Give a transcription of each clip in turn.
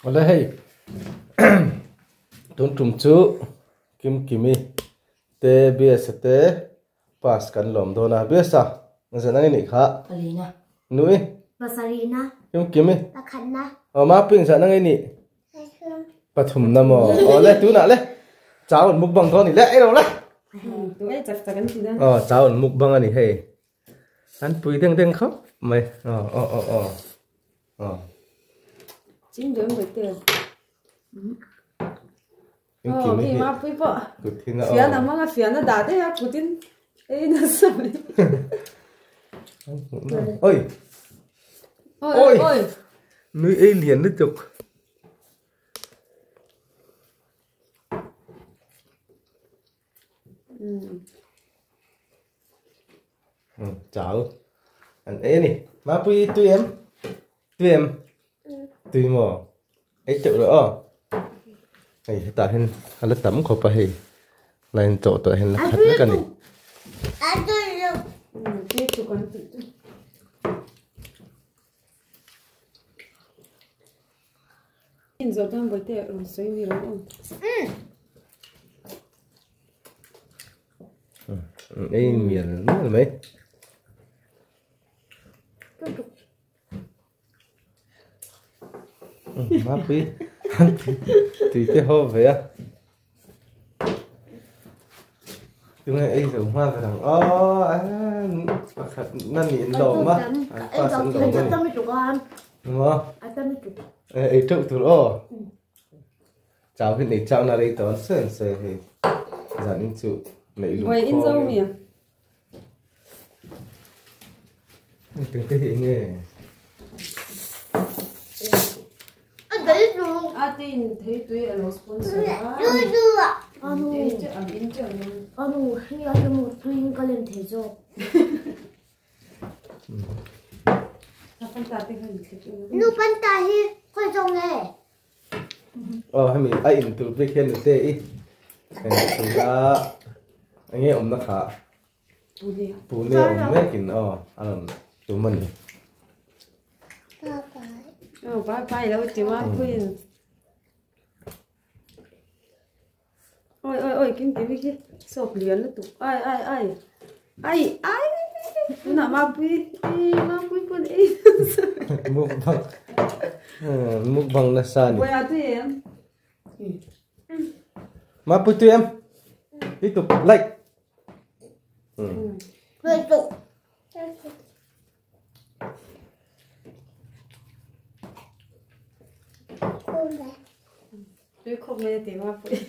ở đây hay tuần trùng chú kim kimi te bia te pas kan lom do na bia sa nó sẽ nói này khá nuôi Basarina kim kimi Takhanna mà pin sẽ nói này pathum na mo ole tu na le cháo mukbang thôi này le đâu le cháo mukbang anh hay anh pui tiếng tiếng khóc mày chính đối với tiền thì mà pui vợ phía nào mà phía nó đá thế cụ tin ấy nó sợ ôi nuôi ấy liền nó chụp cháo anh ấy nè má pui tụi em tùy mò ấy chịu nữa này ta hen là tắm khó phải này chỗ tụi hen là khát nữa cái này nhìn rồi đang với tệ rồi xoay đi rồi ấy miền rất là mấy má pui thì cái hồ vậy á chúng này ấy dùng hoa cái thằng nó nhìn lộn á pha sẵn lộn này đúng không ấy trộn từ đó cháu cái này cháu nào đây tao sơn thì dặn chịu lấy luôn quay in dâu nhỉ từng cái gì nghe tin thấy tuy là nó sponsor hay mình ai in từ việc hiện tại ý thực ra anh ấy ông nó khá phụ nữ ông mấy kinh anh tụi mình phải đâu chỉ mà quên ôi kim kia sộp liền nó tụ ai nó mà bui con ấy mukbang là sao nhỉ? Quay à tụi em Mà bui tụi em tiếp tục like tôi không nghe tiếng mà bui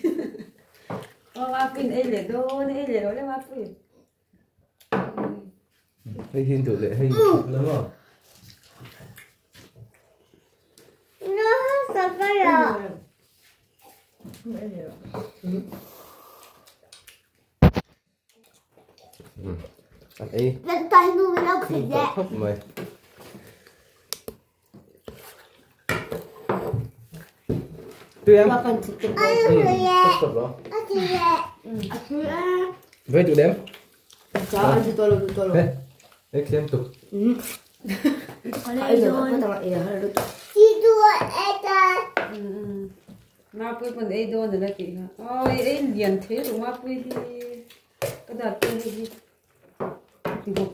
mà pin ấy để đâu đấy mà bui hay hin tụi lệ hay lắm à nó sao vậy à anh ấy lần tay nuôi nó khỉ dẹ khóc mày tụi em tốt đó rồi với tụi em cháu ăn thì tôi luôn đấy xem tục đây rồi chị đùa eta mà bui con ấy đâu nữa là kì ôi ấy liền thế rồi mà bui thì cái đợt kia thì bộ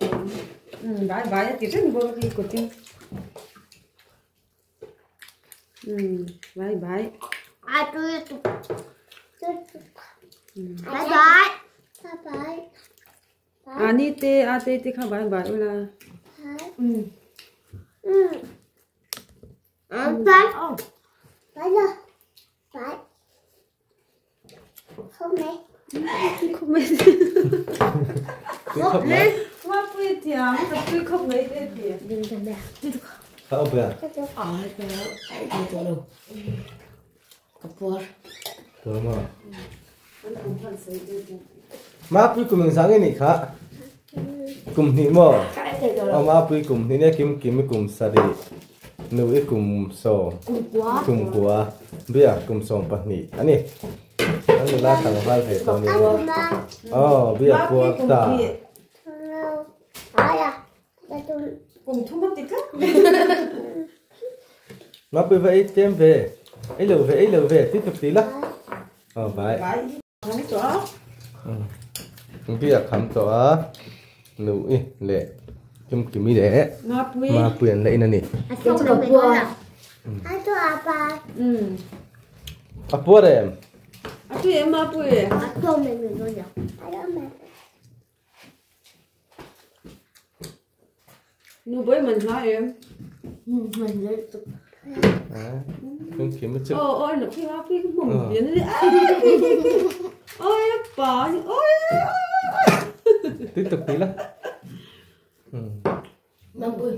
vải thì rất bộ thì của tin vải tôi bye ani te khá vải là bye rồi bye không đấy không mấy mà bui thì bui không mấy thế thì đừng thằng mẹ sao vậy thôi mà bui cùng mình sáng cái này khá cùng nhỉ mò mà bui cùng nhỉ kim cùng sari nuôi cùng so cùng quá bây cùng so bát nhỉ anh ấy anh là thằng hai phải tao nhỉ bây giờ qua ta cùng thu mất tí khác Má bươi vậy tem về. Ấy lẩu về tiếp tục tí lắm. Vậy. Không chỗ. Bây giờ khám tỏ nụ lệ trong kimi để mà quyền lệ này nè. Không được bùa. Ai cho apa? Apa đấy em? Apa em apa ya? Không mình thôi nhỉ. Nu bơi mình hỏi em. Mình lấy tục. Không kiếm được chứ. Ôi nó khi apa cũng mồm biến đi. Ôi bà ôi. Tiếp tục tí lắm. Năm mươi.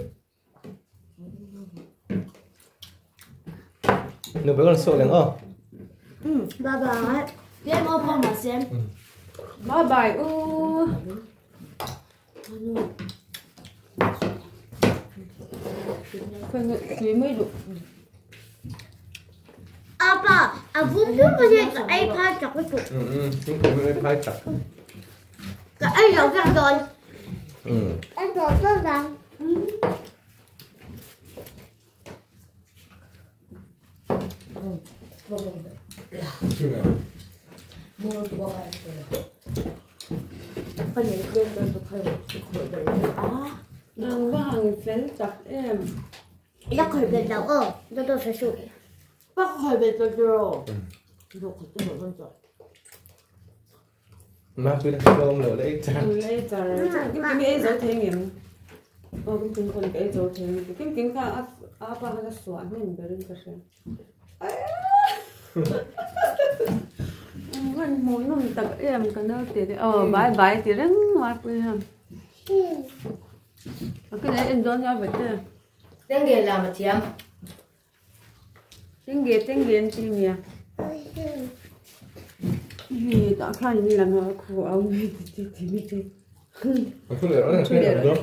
Nụ bữa còn sổ lắm không? Bye bye. Em open mà xem. Bye bye. Phải ngợi mới được. Apa, aku pun punya cái iPad chặt cái cục. Chúng tôi mới phai chặt. Cái ấy rồi cái rồi. Anh rồi cái rằng. Phần này bên bên tôi thấy khởi đấy. Nàng có hàng phén chặt em. Nó khởi bên đâu tôi phải sụi. Bác khởi bên tôi rồi. Rồi khởi bên tôi rồi. Má tôi đã không lỡ lấy chặt. Lấy chặt. Cái ấy dấu thế nghiệm. Cái con cái dấu thế. Cái cả apa hay là xoắn mình về đến cái xem. Mình muốn nằm tập em cái đó thì bye thì rất ngoan vui ha. Cái đấy em dọn ra vậy chứ. Tiếng Việt là mà chiếm. Tiếng Việt thì nhỉ. Vì đã khai như là nó của ông thì biết chứ. Không lỡ nó là được.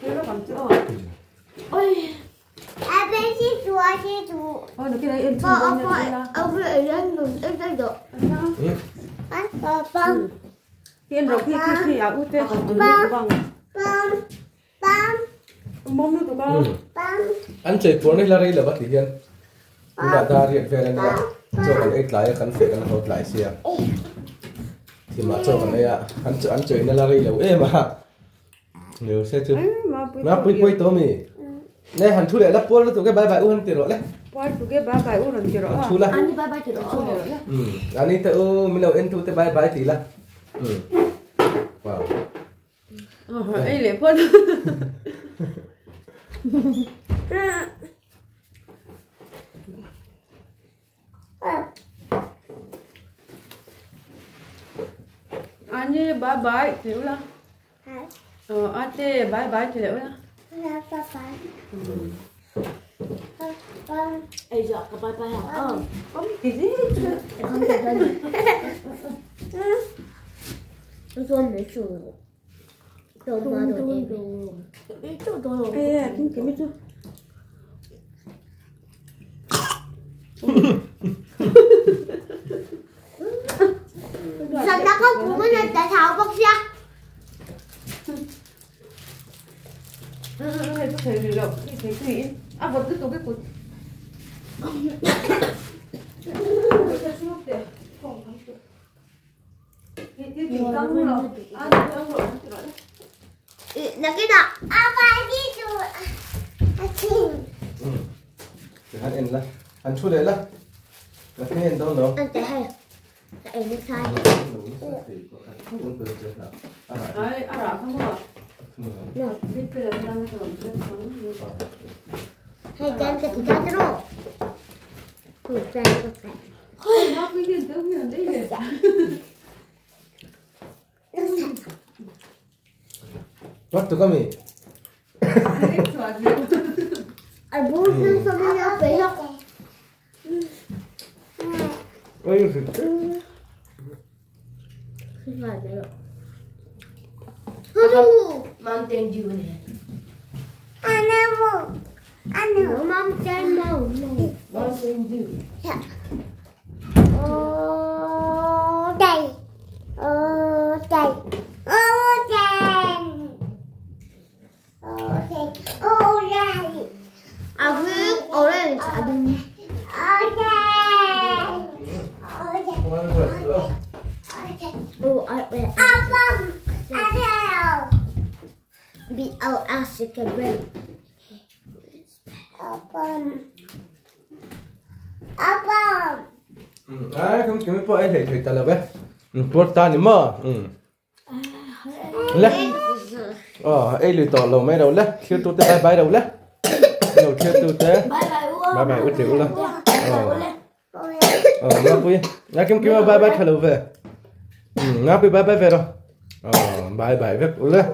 Nó còn chưa. Ôi. À bên chị chùa. Ôi nó cái đấy em chưa ra. Ông lại lên ngừng em đây được. Anh vâng. Tiên rồi khi út về còn từ lúc vâng. Mông nữa tụi con. Anh chơi cuốn này là đây là bắt đi hiền. Chúng ta ta hiện về này là cho con ấy lại khăn phải con hột lại xìa. Thì mà cho con ấy anh chơi này là đây là em mà. Nếu xe chưa. Má quay to mì. Này hắn thu lại lắp cuốn tụi cái bài bài u hắn tiền rồi đấy. Quay tụi cái bài bài u hắn tiền rồi. Thu là. Anh đi bài bài tiền rồi. Anh đi tự mình đâu em thu tới bài bài thì là. Wow. Ấy lệ phân. Anh đi bye bye hiểu là. Anh đi bye bye thì hiểu là. Ê giờ có bye bye hả? Không cái gì chứ. Không thể thân. Tôi xuân để sửa. Tôi mà tôi ít chỗ tôi rồi. Ê, cái mấy chú. Sao ta có cũng cái tại thảo bóc ra. Hay có thể được cái gì? À vật cứ tụi cái cột. Là cái nào? À phải đi rồi. À chinh. Hắn em là hắn thu đấy là cái em đâu nữa. Anh thấy hay. Tại em đi sai. Đấy, à rõ không có. Được. Biết bây giờ đang cái lòng trên sống. Hay cái thì ra rồi. Tụi ra có phải. Ôi, nó cứ nhìn tới nhìn đấy vậy. What tụi con mì? Anh bố sư sao đi ra phải không? Ôi, Không phải đấy đâu. Hú. Mang tên gì này? Anh em nó mang tên màu. Mang tên gì? Đây. Đây. Đây. orange. Oh, không kiếm bao ấy thì ta là bé tuột ta nhỉ mơ lẽ ấy lười tỏ lồng mấy đầu lẽ chưa tụt tới bay đầu lẽ đầu chưa tụt tới bye út tiểu luôn ngáp vui ngáp kiếm bye bye thằng về ngáp bye về rồi bye về út lẽ